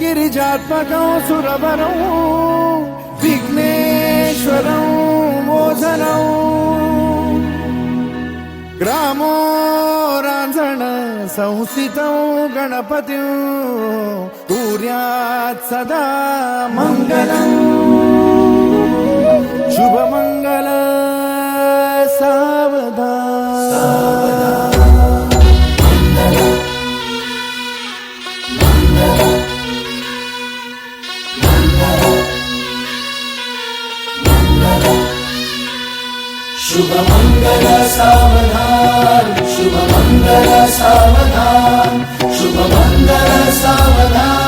गिरिजात्मकं सुरवरं विघ्नेश्वरं मोचनं ग्रामो रांझण संस्थितं गणपतिं कुर्यात् सदा मङ्गलम् शुभमङ्गल सावधान शुभमङ्गल सावधान शुभमङ्गल सावधान शुभमङ्गल सावधान